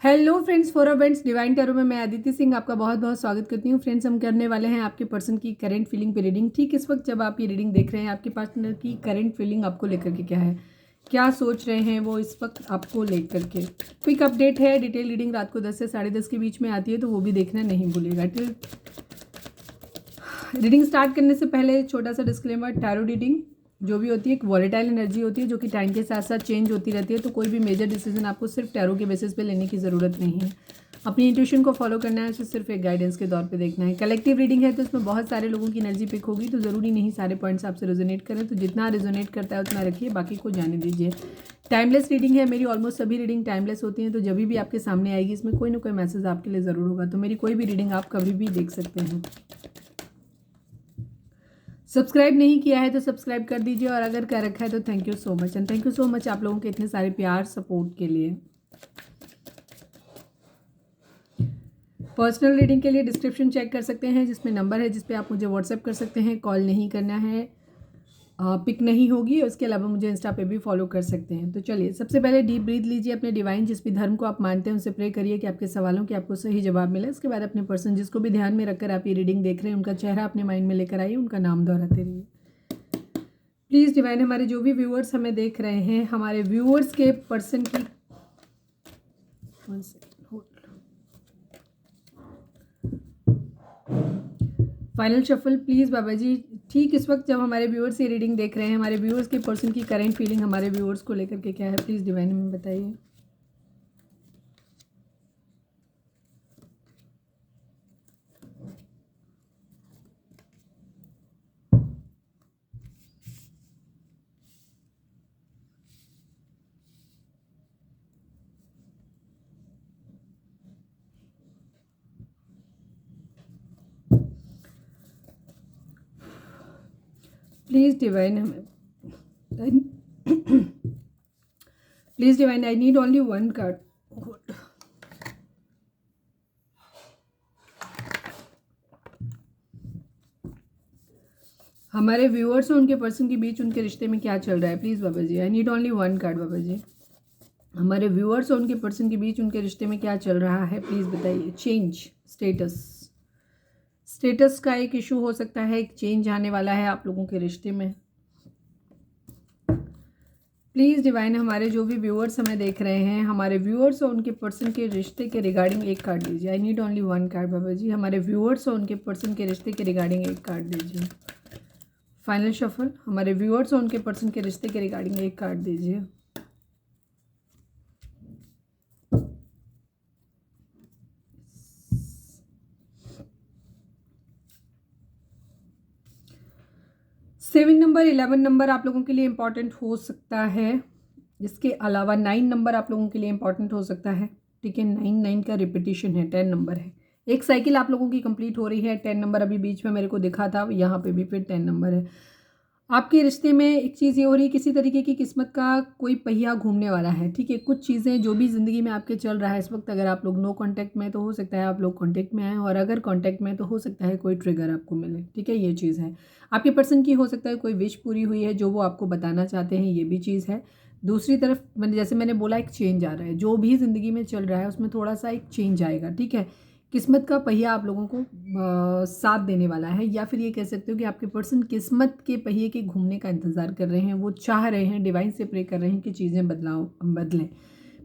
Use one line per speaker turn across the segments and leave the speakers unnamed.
Hello friends, for events divine tarot में मैं अदिति सिंह आपका बहुत बहुत स्वागत करती हूँ। फ्रेंड्स, हम करने वाले हैं आपके पर्सन की करंट फीलिंग पे रीडिंग। ठीक इस वक्त जब आप ये रीडिंग देख रहे हैं, आपके पार्टनर की करंट फीलिंग आपको लेकर के क्या है, क्या सोच रहे हैं वो इस वक्त आपको लेकर के। क्विक अपडेट है, डिटेल रीडिंग रात को 10 से 10:30 के बीच में आती है, तो वो भी देखना नहीं भूलिएगा। रीडिंग स्टार्ट करने से पहले छोटा सा डिस्क्लेमर, टैरो रीडिंग जो भी होती है एक वॉलेटाइल एनर्जी होती है जो कि टाइम के साथ साथ चेंज होती रहती है, तो कोई भी मेजर डिसीजन आपको सिर्फ टैरो के बेसिस पे लेने की ज़रूरत नहीं है। अपनी इंट्यूशन को फॉलो करना है, उसे सिर्फ एक गाइडेंस के तौर पे देखना है। कलेक्टिव रीडिंग है तो इसमें बहुत सारे लोगों की एनर्जी पिक होगी, तो ज़रूरी नहीं सारे पॉइंट्स आपसे रेजोनेट करें, तो जितना रेजोनेट करता है उतना रखिए, बाकी को जाने दीजिए। टाइमलेस रीडिंग है, मेरी ऑलमोस्ट सभी रीडिंग टाइमलेस होती हैं, तो जब भी आपके सामने आएगी इसमें कोई ना कोई मैसेज आपके लिए ज़रूर होगा, तो मेरी कोई भी रीडिंग आप कभी भी देख सकते हैं। सब्सक्राइब नहीं किया है तो सब्सक्राइब कर दीजिए, और अगर कर रखा है तो thank you so much, and thank you so much आप लोगों के इतने सारे प्यार सपोर्ट के लिए। पर्सनल रीडिंग के लिए डिस्क्रिप्शन चेक कर सकते हैं, जिसमें नंबर है जिस पे आप मुझे व्हाट्सएप कर सकते हैं। कॉल नहीं करना है, पिक नहीं होगी। उसके अलावा मुझे इंस्टा पे भी फॉलो कर सकते हैं। तो चलिए, सबसे पहले डीप ब्रीथ लीजिए, अपने डिवाइन जिस भी धर्म को आप मानते हैं उनसे प्रे करिए कि आपके सवालों के आपको सही जवाब मिले। उसके बाद अपने पर्सन जिसको भी ध्यान में रखकर आप ये रीडिंग देख रहे हैं, उनका चेहरा अपने माइंड में लेकर आइए, उनका नाम दोहराते रहिए। प्लीज़ डिवाइन, हमारे जो भी व्यूअर्स हमें देख रहे हैं, हमारे व्यूअर्स के पर्सन की फाइनल शफल प्लीज़ बाबा जी। ठीक इस वक्त जब हमारे व्यूअर्स ये रीडिंग देख रहे हैं, हमारे व्यूअर्स के पर्सन की करंट फीलिंग हमारे व्यूअर्स को लेकर के क्या है, प्लीज़ डिवाइन हमें बताइए। प्लीज़ डिवाइन हमें please divine, I need only one card. हमारे व्यूअर्स और उनके पर्सन के बीच उनके रिश्ते में क्या चल रहा है, please Baba ji. I need only one card Baba ji. हमारे व्यूअर्स और उनके पर्सन के बीच उनके रिश्ते में क्या चल रहा है, प्लीज़ बताइए। चेंज स्टेटस का एक इशू हो सकता है, एक चेंज आने वाला है आप लोगों के रिश्ते में। प्लीज़ डिवाइन, हमारे जो भी व्यूअर्स हमें देख रहे हैं, हमारे व्यूअर्स और उनके पर्सन के रिश्ते के रिगार्डिंग एक कार्ड दीजिए। I need only one card Baba ji. हमारे व्यूअर्स और उनके पर्सन के रिश्ते के रिगार्डिंग एक कार्ड दीजिए। फाइनल शफल, हमारे व्यूअर्स और उनके पर्सन के रिश्ते के रिगार्डिंग एक कार्ड दीजिए। सेविंग नंबर, 11 नंबर आप लोगों के लिए इंपॉर्टेंट हो सकता है। इसके अलावा 9 नंबर आप लोगों के लिए इंपॉर्टेंट हो सकता है। ठीक है, 9 का रिपीटिशन है, 10 नंबर है। एक साइकिल आप लोगों की कंप्लीट हो रही है। 10 नंबर अभी बीच में मेरे को दिखा था, यहाँ पे भी फिर 10 नंबर है। आपके रिश्ते में एक चीज़ ये हो रही है, किसी तरीके की किस्मत का कोई पहिया घूमने वाला है। ठीक है, कुछ चीज़ें जो भी ज़िंदगी में आपके चल रहा है इस वक्त, अगर आप लोग नो कांटेक्ट में तो हो सकता है आप लोग कांटेक्ट में आएँ, और अगर कांटेक्ट में तो हो सकता है कोई ट्रिगर आपको मिले। ठीक है, ये चीज़ है। आपके पर्सन की हो सकता है कोई विश पूरी हुई है जो वो आपको बताना चाहते हैं, ये भी चीज़ है। दूसरी तरफ जैसे मैंने बोला, एक चेंज आ रहा है, जो भी ज़िंदगी में चल रहा है उसमें थोड़ा सा एक चेंज आएगा। ठीक है, किस्मत का पहिया आप लोगों को साथ देने वाला है, या फिर ये कह सकते हो कि आपके पर्सन किस्मत के पहिए के घूमने का इंतज़ार कर रहे हैं। वो चाह रहे हैं, डिवाइन से प्रे कर रहे हैं कि चीज़ें बदलें।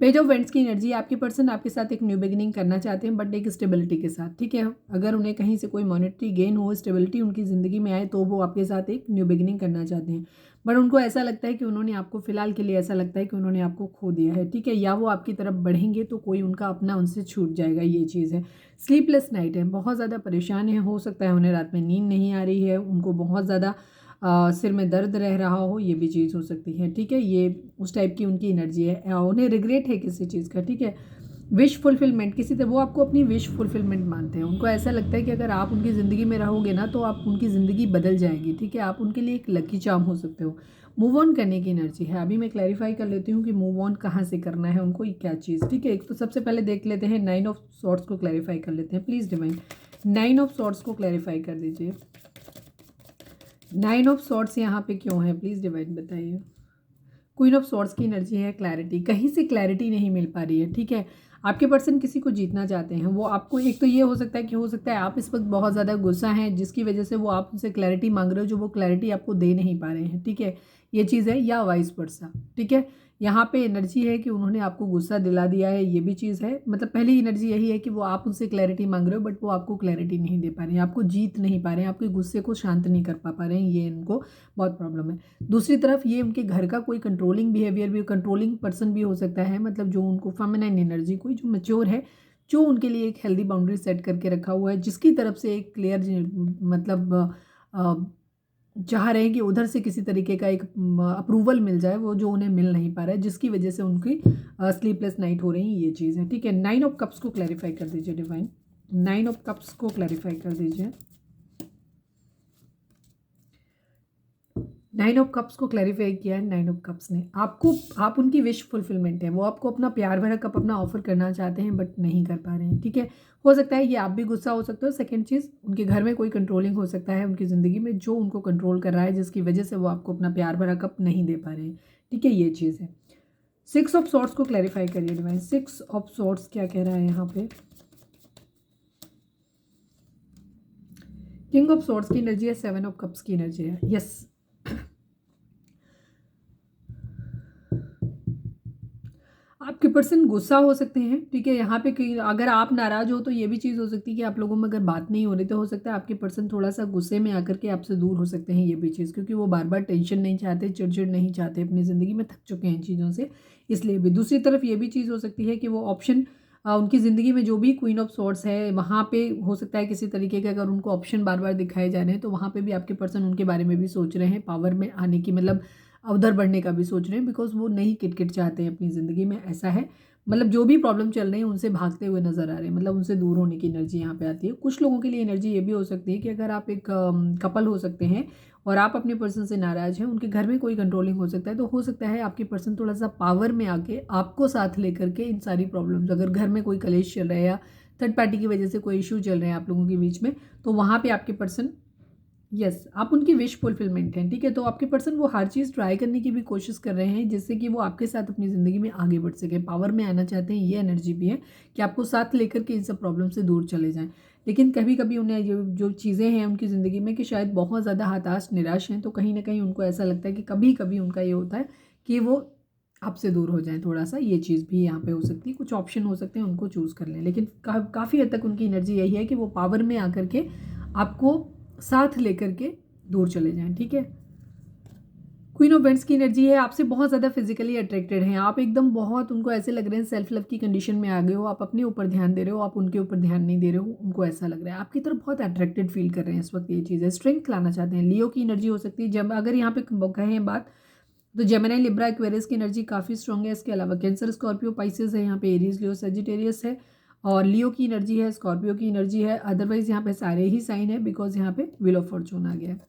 पेज ऑफ वेंट्स की एनर्जी, आपके पर्सन आपके साथ एक न्यू बिगिनिंग करना चाहते हैं, बट एक स्टेबिलिटी के साथ। ठीक है, अगर उन्हें कहीं से कोई मॉनेटरी गेन हो, स्टेबिलिटी उनकी ज़िंदगी में आए, तो वो आपके साथ एक न्यू बिगिनिंग करना चाहते हैं। बट उनको ऐसा लगता है कि उन्होंने आपको, फिलहाल के लिए ऐसा लगता है कि उन्होंने आपको खो दिया है। ठीक है, या वो आपकी तरफ बढ़ेंगे तो कोई उनका अपना उनसे छूट जाएगा, ये चीज़ है। स्लीपलेस नाइट है, बहुत ज़्यादा परेशान है, हो सकता है उन्हें रात में नींद नहीं आ रही है, उनको बहुत ज़्यादा सिर में दर्द रह रहा हो, ये भी चीज़ हो सकती है। ठीक है, ये उस टाइप की उनकी एनर्जी है। उन्हें रिग्रेट है किसी चीज़ का। ठीक है, विश फुलफिलमेंट, किसी तरह वो आपको अपनी विश फुलफिलमेंट मानते हैं। उनको ऐसा लगता है कि अगर आप उनकी ज़िंदगी में रहोगे ना तो आप उनकी ज़िंदगी बदल जाएगी। ठीक है, आप उनके लिए एक लकी चार्म हो सकते हो। मूव ऑन करने की एनर्जी है। अभी मैं क्लैरिफाई कर लेती हूँ कि मूव ऑन कहाँ से करना है उनको, क्या चीज़। ठीक है, एक तो सबसे पहले देख लेते हैं 9 ऑफ सॉर्ड्स को क्लैरिफाई कर लेते हैं। प्लीज़ डिवाइन, 9 ऑफ सॉर्ड्स को क्लैरिफाई कर दीजिए। 9 ऑफ सॉर्ड्स यहाँ पे क्यों है, प्लीज़ डिवाइन बताइए। क्वीन ऑफ सॉर्ड्स की एनर्जी है क्लैरिटी, कहीं से क्लैरिटी नहीं मिल पा रही है। ठीक है, आपके पर्सन किसी को जीतना चाहते हैं। वो आपको, एक तो ये हो सकता है कि हो सकता है आप इस वक्त बहुत ज़्यादा गुस्सा हैं जिसकी वजह से वो आप उनसे क्लैरिटी मांग रहे हो, जो वो क्लैरिटी आपको दे नहीं पा रहे हैं, ठीक है, ये चीज़ है, या वाइस वर्सा, ठीक है। यहाँ पे एनर्जी है कि उन्होंने आपको गुस्सा दिला दिया है, ये भी चीज़ है। मतलब पहली एनर्जी यही है कि वो आप उनसे क्लैरिटी मांग रहे हो बट वो आपको क्लैरिटी नहीं दे पा रहे हैं, आपको जीत नहीं पा रहे हैं, आपके गुस्से को शांत नहीं कर पा रहे हैं, ये इनको बहुत प्रॉब्लम है। दूसरी तरफ ये उनके घर का कोई कंट्रोलिंग बिहेवियर भी, कंट्रोलिंग पर्सन भी हो सकता है, मतलब जो उनको फेमिनाइन एनर्जी, कोई जो मैच्योर है, जो उनके लिए एक हेल्दी बाउंड्री सेट करके रखा हुआ है, जिसकी तरफ से एक क्लियर मतलब चाह रहे हैं कि उधर से किसी तरीके का एक अप्रूवल मिल जाए, वो जो उन्हें मिल नहीं पा रहा है, जिसकी वजह से उनकी स्लीपलेस नाइट हो रही है, ये चीज़ है, ठीक है। 9 ऑफ कप्स को क्लैरिफाई कर दीजिए डिवाइन, 9 ऑफ कप्स को क्लैरिफाई कर दीजिए, 9 ऑफ कप्स को क्लैरिफाई किया है 9 ऑफ कप्स ने आपको। आप उनकी विश फुलफिलमेंट है, वो आपको अपना प्यार भरा कप अपना ऑफर करना चाहते हैं बट नहीं कर पा रहे हैं, ठीक है। हो सकता है ये आप भी गुस्सा हो सकते हो। सेकंड चीज़, उनके घर में कोई कंट्रोलिंग हो सकता है उनकी ज़िंदगी में, जो उनको कंट्रोल कर रहा है, जिसकी वजह से वो आपको अपना प्यार भरा कप नहीं दे पा रहे हैं, ठीक है, ये चीज़ है। 6 ऑफ सॉर्ट्स को क्लैरिफाई करिए डिवाइन, 6 ऑफ सॉर्ट्स क्या कह रहा है यहाँ पे। किंग ऑफ सॉर्ट्स की एनर्जी है, 7 ऑफ कप्स की एनर्जी है, यस। आपके पर्सन गुस्सा हो सकते हैं, ठीक है, यहाँ पे अगर आप नाराज़ हो तो ये भी चीज़ हो सकती है कि आप लोगों में अगर बात नहीं हो रही तो हो सकता है आपके पर्सन थोड़ा सा गुस्से में आकर के आपसे दूर हो सकते हैं, ये भी चीज़, क्योंकि वो बार बार टेंशन नहीं चाहते, चिड़चिड़ नहीं चाहते, अपनी ज़िंदगी में थक चुके हैं चीज़ों से, इसलिए भी। दूसरी तरफ ये भी चीज़ हो सकती है कि वो ऑप्शन उनकी ज़िंदगी में जो भी क्वीन ऑफ सॉर्ट्स है वहाँ पे हो सकता है किसी तरीके के अगर उनको ऑप्शन बार बार दिखाए जा रहे हैं तो वहाँ पे भी आपके पर्सन उनके बारे में भी सोच रहे हैं, पावर में आने की, मतलब उधर बढ़ने का भी सोच रहे हैं, बिकॉज वो नहीं किटकिट चाहते हैं अपनी ज़िंदगी में, ऐसा है। मतलब जो भी प्रॉब्लम चल रही है उनसे भागते हुए नजर आ रहे हैं, मतलब उनसे दूर होने की एनर्जी यहाँ पे आती है। कुछ लोगों के लिए एनर्जी ये भी हो सकती है कि अगर आप एक कपल हो सकते हैं और आप अपने पर्सन से नाराज़ हैं, उनके घर में कोई कंट्रोलिंग हो सकता है, तो हो सकता है आपके पर्सन थोड़ा सा पावर में आके आपको साथ लेकर के इन सारी प्रॉब्लम्स, अगर घर में कोई कलेश चल रहा है या थर्ड पार्टी की वजह से कोई इशू चल रहे हैं आप लोगों के बीच में, तो वहाँ पे आपके पर्सन, यस, आप उनकी विश फुलफिलमेंट हैं, ठीक है। तो आपके पर्सन वो हर चीज़ ट्राई करने की भी कोशिश कर रहे हैं जिससे कि वो आपके साथ अपनी ज़िंदगी में आगे बढ़ सके, पावर में आना चाहते हैं, ये एनर्जी भी है कि आपको साथ लेकर के इन सब प्रॉब्लम से दूर चले जाएं। लेकिन कभी कभी उन्हें जो चीज़ें हैं उनकी ज़िंदगी में कि शायद बहुत ज़्यादा हताश निराश हैं, तो कहीं ना कहीं उनको ऐसा लगता है कि कभी कभी उनका ये होता है कि वो आपसे दूर हो जाएं थोड़ा सा, ये चीज़ भी यहाँ पे हो सकती है। कुछ ऑप्शन हो सकते हैं, उनको चूज़ कर लें, लेकिन काफ़ी हद तक उनकी एनर्जी यही है कि वो पावर में आकर के आपको साथ लेकर के दूर चले जाएं, ठीक है। क्वीन ऑफ वेंट्स की एनर्जी है, आपसे बहुत ज़्यादा फिजिकली अट्रैक्टेड हैं आप, एकदम बहुत उनको ऐसे लग रहे हैं सेल्फ लव की कंडीशन में आ गए हो, आप अपने ऊपर ध्यान दे रहे हो, आप उनके ऊपर ध्यान नहीं दे रहे हो, उनको ऐसा लग रहा है आपकी तरफ बहुत अट्रैक्टेड फील कर रहे हैं इस वक्त, ये चीज़ है। स्ट्रेंथ लाना चाहते हैं, लियो की एनर्जी हो सकती है। जब अगर यहाँ पे कहें बात तो जेमिनी, लिब्रा, एक्वेरियस की एनर्जी काफ़ी स्ट्रॉन्ग है। इसके अलावा कैंसर, स्कॉर्पियो, पाइसेस है, यहाँ पे एरीज, लियो, सेजिटेरियस है, और लियो की एनर्जी है, स्कॉर्पियो की एनर्जी है। अदरवाइज यहाँ पे सारे ही साइन है बिकॉज यहाँ पे व्हील ऑफ फॉर्चून आ गया है।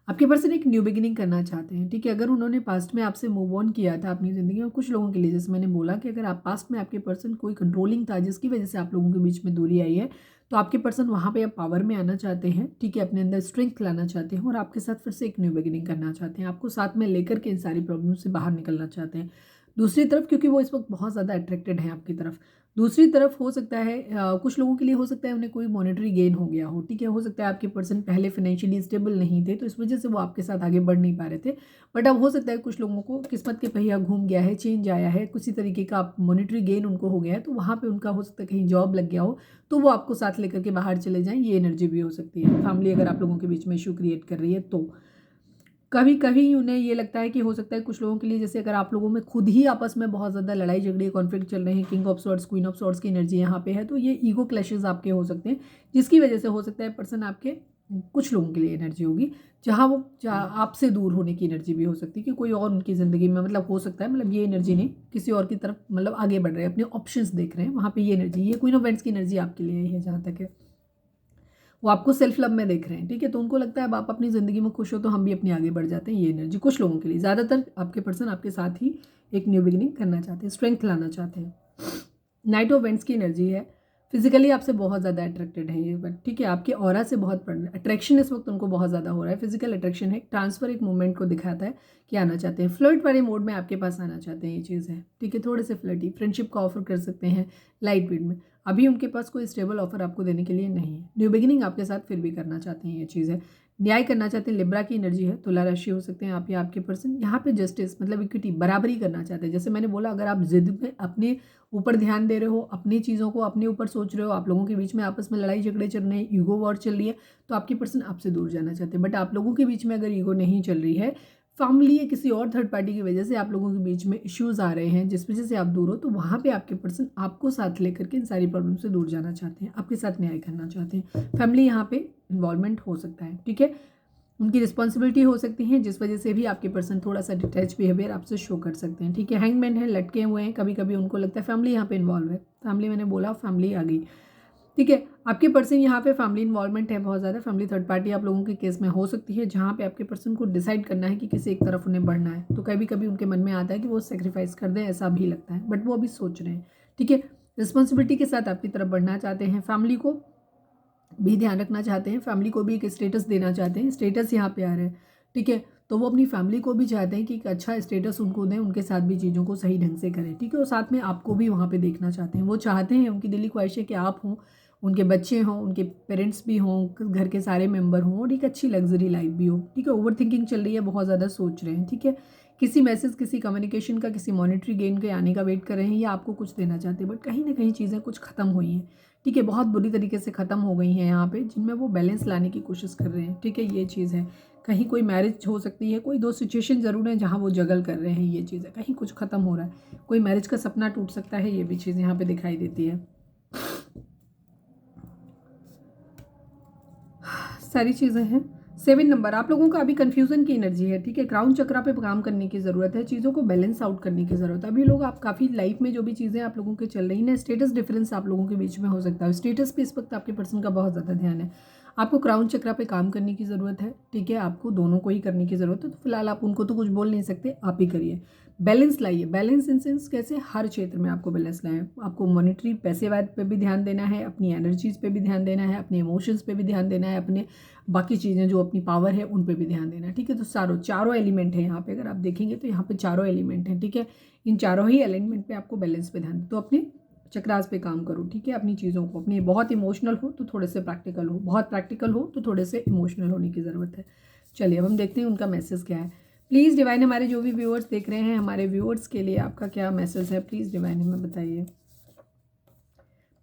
आपके पर्सन एक न्यू बिगिनिंग करना चाहते हैं, ठीक है। अगर उन्होंने पास्ट में आपसे मूव ऑन किया था अपनी ज़िंदगी में, कुछ लोगों के लिए जैसे मैंने बोला कि अगर आप पास्ट में आपके पर्सन कोई कंट्रोलिंग था जिसकी वजह से आप लोगों के बीच में दूरी आई है, तो आपके पर्सन वहाँ पे अब पावर में आना चाहते हैं, ठीक है, अपने अंदर स्ट्रेंथ लाना चाहते हैं और आपके साथ फिर से एक न्यू बिगिनिंग करना चाहते हैं, आपको साथ में लेकर के इन सारी प्रॉब्लम से बाहर निकलना चाहते हैं। दूसरी तरफ क्योंकि वो इस वक्त बहुत ज़्यादा अट्रैक्टेड हैं आपकी तरफ। दूसरी तरफ हो सकता है कुछ लोगों के लिए हो सकता है उन्हें कोई मॉनेटरी गेन हो गया हो, ठीक है। हो सकता है आपके पर्सन पहले फाइनेंशियली स्टेबल नहीं थे तो इस वजह से वो आपके साथ आगे बढ़ नहीं पा रहे थे, बट अब हो सकता है कुछ लोगों को किस्मत के पहिया घूम गया है, चेंज आया है, किसी तरीके का मॉनेटरी गेन उनको हो गया है, तो वहाँ पे उनका हो सकता है कहीं जॉब लग गया हो तो वो आपको साथ लेकर के बाहर चले जाएं, ये एनर्जी भी हो सकती है। फैमिली अगर आप लोगों के बीच में इशू क्रिएट कर रही है तो कभी कभी उन्हें ये लगता है कि हो सकता है कुछ लोगों के लिए, जैसे अगर आप लोगों में खुद ही आपस में बहुत ज़्यादा लड़ाई झगड़े कॉन्फ्लिक्ट चल रहे हैं, king of swords, queen of swords की एनर्जी यहाँ पे है, तो ये ईगो क्लैशेस आपके हो सकते हैं जिसकी वजह से हो सकता है पर्सन आपके, कुछ लोगों के लिए एनर्जी होगी जहाँ वो आपसे दूर होने की एनर्जी भी हो सकती है कि कोई और उनकी ज़िंदगी में, मतलब हो सकता है, मतलब ये एनर्जी नहीं, किसी और की तरफ मतलब आगे बढ़ रहे हैं, अपने ऑप्शंस देख रहे हैं, वहाँ पे ये एनर्जी, ये क्वीन ऑफ वेंट्स की एनर्जी आपके लिए है जहाँ तक है। वो आपको सेल्फ लव में देख रहे हैं, ठीक है, तो उनको लगता है अब आप अपनी ज़िंदगी में खुश हो तो हम भी अपनी आगे बढ़ जाते हैं, ये एनर्जी कुछ लोगों के लिए। ज़्यादातर आपके पर्सन आपके साथ ही एक न्यू बिगिनिंग करना चाहते हैं, स्ट्रेंथ लाना चाहते हैं। नाइट ऑफ वेंट्स की एनर्जी है, फिजिकली आपसे बहुत ज़्यादा अट्रैक्टेड है ये, बट ठीक है, आपके ऑरा से बहुत अट्रैक्शन इस वक्त उनको बहुत ज़्यादा हो रहा है। फिजिकल अट्रैक्शन है, ट्रांसफर एक मूवमेंट को दिखाता है कि आना चाहते हैं, फ्लर्ट वाले मोड में आपके पास आना चाहते हैं, ये चीज़ है। ठीक है, थोड़े से फ्लर्टी फ्रेंडशिप का ऑफर कर सकते हैं लाइट वेट में। अभी उनके पास कोई स्टेबल ऑफर आपको देने के लिए नहीं है। न्यू बिगिनिंग आपके साथ फिर भी करना चाहते हैं, ये चीज़ है। न्याय करना चाहते हैं, लिब्रा की एनर्जी है, तुला राशि हो सकते हैं आप या आपके पर्सन। यहाँ पे जस्टिस मतलब इक्विटी, बराबरी करना चाहते हैं। जैसे मैंने बोला, अगर आप जिद में अपने ऊपर ध्यान दे रहे हो, अपनी चीज़ों को अपने ऊपर सोच रहे हो, आप लोगों के बीच में आपस में लड़ाई झगड़े चल रहे हैं, ईगो वॉर चल रही है, तो आपकी पर्सन आपसे दूर जाना चाहते हैं। बट आप लोगों के बीच में अगर ईगो नहीं चल रही है, फैमिली या किसी और थर्ड पार्टी की वजह से आप लोगों के बीच में इश्यूज आ रहे हैं जिस वजह से आप दूर हो, तो वहाँ पे आपके पर्सन आपको साथ लेकर के इन सारी प्रॉब्लम से दूर जाना चाहते हैं, आपके साथ न्याय करना चाहते हैं। फैमिली यहाँ पे इन्वॉल्वमेंट हो सकता है, ठीक है, उनकी रिस्पॉन्सिबिलिटी हो सकती है, जिस वजह से भी आपके पर्सन थोड़ा सा डिटैच बिहेवियर आपसे शो कर सकते हैं। ठीक है, हैंगमैन है, लटके हुए हैं, कभी कभी उनको लगता है फैमिली यहाँ पे इन्वॉल्व है। फैमिली, मैंने बोला फैमिली आ गई। ठीक है, आपके पर्सन यहाँ पे फैमिली इन्वॉल्वमेंट है बहुत ज़्यादा। फैमिली थर्ड पार्टी आप लोगों के केस में हो सकती है, जहाँ पे आपके पर्सन को डिसाइड करना है कि किसी एक तरफ उन्हें बढ़ना है, तो कभी कभी उनके मन में आता है कि वो सेक्रीफाइस कर दें, ऐसा भी लगता है, बट वो अभी सोच रहे हैं। ठीक है, रिस्पॉन्सिबिलिटी के साथ आपकी तरफ बढ़ना चाहते हैं, फैमिली को भी ध्यान रखना चाहते हैं, फैमिली को भी एक स्टेटस देना चाहते हैं। स्टेटस यहाँ पे आ रहा है, ठीक है, तो वो अपनी फैमिली को भी चाहते हैं कि एक अच्छा स्टेटस उनको दें, उनके साथ भी चीज़ों को सही ढंग से करें। ठीक है, और साथ में आपको भी वहाँ पे देखना चाहते हैं। वो चाहते हैं, उनकी दिली ख्वाहिश है कि आप हों, उनके बच्चे हों, उनके पेरेंट्स भी हों, घर के सारे मेंबर हों, और एक अच्छी लग्जरी लाइफ भी हो। ठीक है, ओवर थिंकिंग चल रही है, बहुत ज़्यादा सोच रहे हैं। ठीक है, किसी मैसेज, किसी कम्युनिकेशन का, किसी मॉनिटरी गेन के आने का वेट कर रहे हैं, या आपको कुछ देना चाहते हैं, बट कहीं ना कहीं चीज़ें कुछ ख़त्म हुई हैं। ठीक है, बहुत बुरी तरीके से ख़त्म हो गई हैं यहाँ पे, जिनमें वो बैलेंस लाने की कोशिश कर रहे हैं। ठीक है, ये चीज़ है। कहीं कोई मैरिज हो सकती है, कोई दो सिचुएशन ज़रूर है जहाँ वो जगल कर रहे हैं, ये चीज़ है। कहीं कुछ ख़त्म हो रहा है, कोई मैरिज का सपना टूट सकता है, ये भी चीज़ यहाँ पे दिखाई देती है। सारी चीज़ें हैं। 7 नंबर आप लोगों का अभी कन्फ्यूज़न की एनर्जी है। ठीक है, क्राउन चक्रा पे काम करने की ज़रूरत है, चीज़ों को बैलेंस आउट करने की ज़रूरत है। अभी लोग, आप काफ़ी लाइफ में जो भी चीज़ें आप लोगों के चल रही हैं, स्टेटस डिफरेंस आप लोगों के बीच में हो सकता है। स्टेटस पे इस वक्त आपके पर्सन का बहुत ज़्यादा ध्यान है। आपको क्राउन चक्रा पे काम करने की ज़रूरत है। ठीक है, आपको दोनों को ही करने की ज़रूरत है। तो फिलहाल आप उनको तो कुछ बोल नहीं सकते, आप ही करिए। बैलेंस लाइए, बैलेंस इन सेंस कैसे, हर क्षेत्र में आपको बैलेंस लाएं। आपको मॉनिटरी पैसेवाद पे भी ध्यान देना है, अपनी एनर्जीज पे भी ध्यान देना है, अपने इमोशंस पे भी ध्यान देना है, अपने बाकी चीज़ें जो अपनी पावर है उन पे भी ध्यान देना है। ठीक है, तो चारों एलिमेंट है यहाँ पे, अगर आप देखेंगे तो यहाँ पे चारों एलिमेंट हैं। ठीक है, इन चारों ही एलिमेंट पे आपको बैलेंस पे ध्यान, तो अपने चक्रास पे काम करो। ठीक है, अपनी चीज़ों को, अपनी बहुत इमोशनल हो तो थोड़े से प्रैक्टिकल हो, बहुत प्रैक्टिकल हो तो थोड़े से इमोशनल होने की ज़रूरत है। चलिए अब हम देखते हैं उनका मैसेज क्या है। प्लीज़ डिवाइन, हमारे जो भी व्यूअर्स देख रहे हैं, हमारे व्यूअर्स के लिए आपका क्या मैसेज है, प्लीज़ डिवाइन हमें बताइए।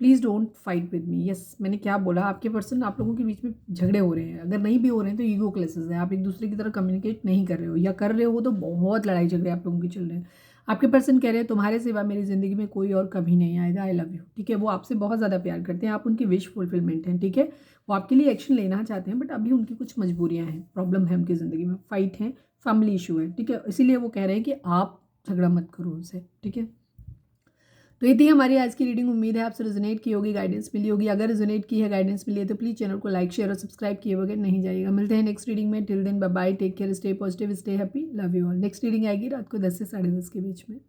Please don't fight with me. Yes, मैंने क्या बोला, आपके पर्सन, आप लोगों के बीच में झगड़े हो रहे हैं। अगर नहीं भी हो रहे हैं तो ईगो क्लेसेस है, आप एक दूसरे की तरह कम्युनिकेट नहीं कर रहे हो, या कर रहे हो तो बहुत लड़ाई झगड़े आप लोगों के चल रहे हैं। आपके पर्सन कह रहे हैं तुम्हारे सिवा मेरी ज़िंदगी में कोई और कभी नहीं आएगा, आई लव यू। ठीक है, वो आपसे बहुत ज़्यादा प्यार करते हैं, आप उनकी विश फुलफिलमेंट हैं। ठीक है, वो आपके लिए एक्शन लेना चाहते हैं, बट अभी उनकी कुछ मजबूरियाँ हैं, प्रॉब्लम है उनकी ज़िंदगी में, फाइट है, फैमिली इशू है। ठीक है, इसीलिए वो कह रहे हैं कि आप झगड़ा मत करो उनसे। ठीक है, तो ये थी हमारी आज की रीडिंग। उम्मीद है आपसे रेजोनेट की होगी, गाइडेंस मिली होगी। अगर रेजोनेट की है, गाइडेंस मिली है, तो प्लीज़ चैनल को लाइक, शेयर और सब्सक्राइब किए बगैर नहीं जाइएगा। मिलते हैं नेक्स्ट रीडिंग में। Till then bye bye, take care, stay positive, stay happy, love you all. Next reading आएगी रात को 10 से 10:30 के बीच में।